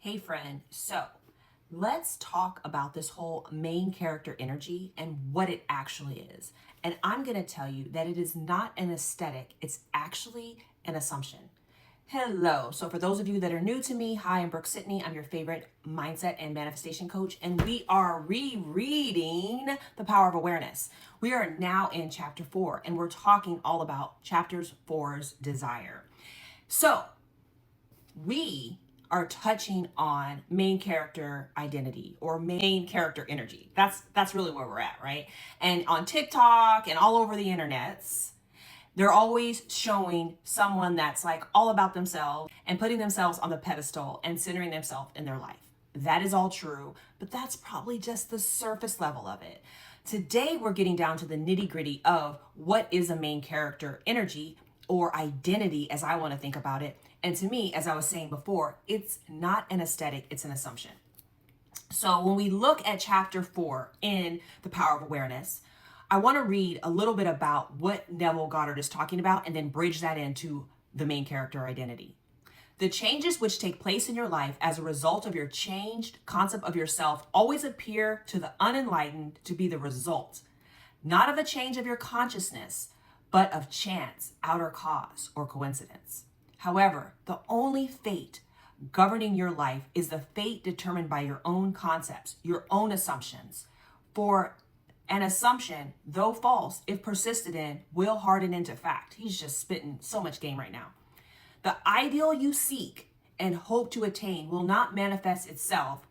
Hey friend, so let's talk about this whole main character energy and what it actually is. And I'm going to tell you that it is not an aesthetic, it's actually an assumption. Hello. So for those of you that are new to me, hi, I'm Brooke-Sidney. I'm your favorite mindset and manifestation coach, and we are rereading The Power of Awareness. We are now in chapter 4, and we're talking all about chapter 4's desire. So we are touching on main character identity or main character energy. That's really where we're at, right? And on TikTok and all over the internets, they're always showing someone that's like all about themselves and putting themselves on the pedestal and centering themselves in their life. That is all true, but that's probably just the surface level of it. Today, we're getting down to the nitty-gritty of what is a main character energy or identity, as I want to think about it. And to me, as I was saying before, it's not an aesthetic, it's an assumption. So when we look at chapter 4 in The Power of Awareness, I want to read a little bit about what Neville Goddard is talking about and then bridge that into the main character identity. The changes which take place in your life as a result of your changed concept of yourself always appear to the unenlightened to be the result, not of a change of your consciousness, but of chance, outer cause, or coincidence. However, the only fate governing your life is the fate determined by your own concepts, your own assumptions. For an assumption, though false, if persisted in, will harden into fact. He's just spitting so much game right now. The ideal you seek and hope to attain will not manifest itself,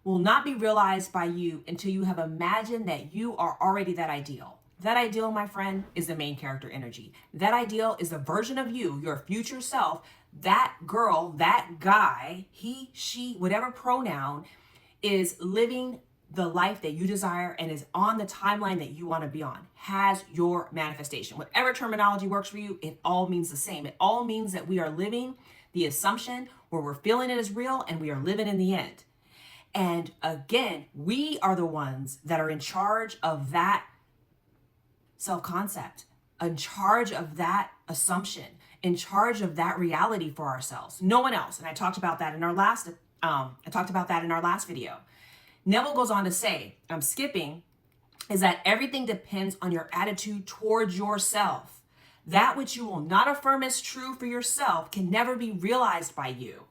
will not be realized by you until you have imagined that you are already that ideal. That ideal, my friend, is the main character energy. That ideal is the version of you, your future self, that girl, that guy, he, she, whatever pronoun, is living the life that you desire and is on the timeline that you want to be on, has your manifestation. Whatever terminology works for you, it all means the same. It all means that we are living the assumption where we're feeling it is real and we are living in the end. And again, we are the ones that are in charge of that self-concept, in charge of that assumption, in charge of that reality for ourselves. No one else. And I talked about that in our last video. Neville goes on to say, I'm skipping, is that everything depends on your attitude towards yourself. That which you will not affirm as true for yourself can never be realized by you.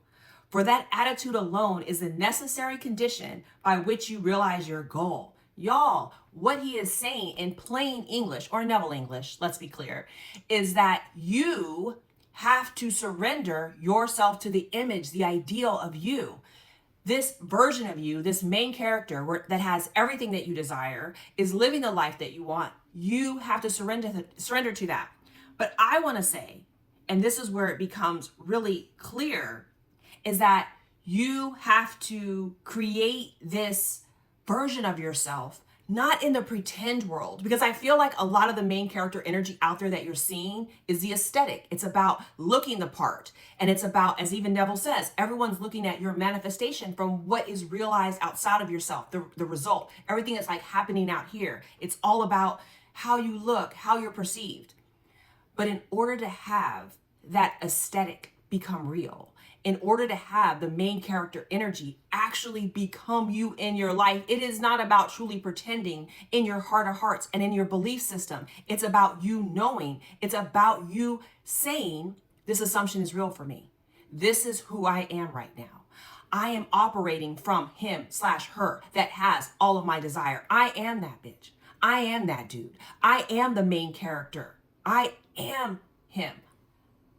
For that attitude alone is the necessary condition by which you realize your goal. Y'all, what he is saying in plain English, or Neville English, let's be clear, is that you have to surrender yourself to the image, the ideal of you. This version of you, this main character that has everything that you desire, is living the life that you want. You have to surrender to that. But I want to say, and this is where it becomes really clear, is that you have to create this version of yourself, not in the pretend world, because I feel like a lot of the main character energy out there that you're seeing is the aesthetic. It's about looking the part. And it's about, as even Neville says, everyone's looking at your manifestation from what is realized outside of yourself, the result, everything that's like happening out here. It's all about how you look, how you're perceived. But in order to have that aesthetic become real, in order to have the main character energy actually become you in your life, it is not about truly pretending in your heart of hearts and in your belief system. It's about you knowing. It's about you saying, this assumption is real for me. This is who I am right now. I am operating from him/her that has all of my desire. I am that bitch. I am that dude. I am the main character. I am him.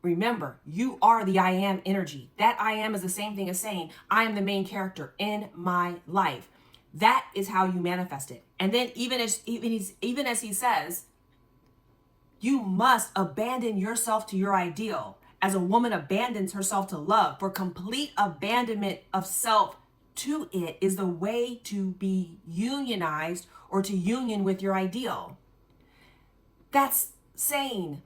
Remember, you are the I am energy. That I am is the same thing as saying, I am the main character in my life. That is how you manifest it. And then even as he says, you must abandon yourself to your ideal as a woman abandons herself to love. For complete abandonment of self to it is the way to be unionized or to union with your ideal. That's saying,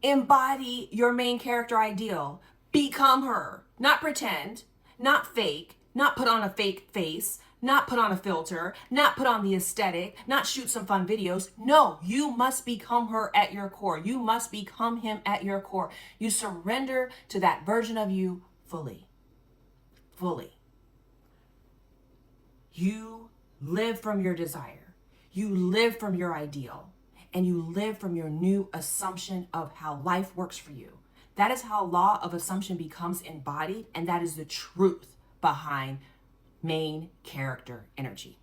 embody your main character ideal. Become her. Not pretend, not fake, not put on a fake face, not put on a filter, not put on the aesthetic, not shoot some fun videos. No, you must become her at your core. You must become him at your core. You surrender to that version of you fully. Fully. You live from your desire. You live from your ideal. And you live from your new assumption of how life works for you. That is how law of assumption becomes embodied, and that is the truth behind main character energy.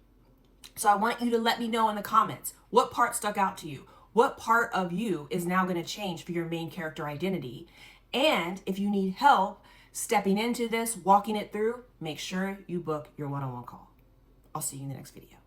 So I want you to let me know in the comments what part stuck out to you. What part of you is now going to change for your main character identity? And if you need help stepping into this, walking it through, make sure you book your one-on-one call. I'll see you in the next video.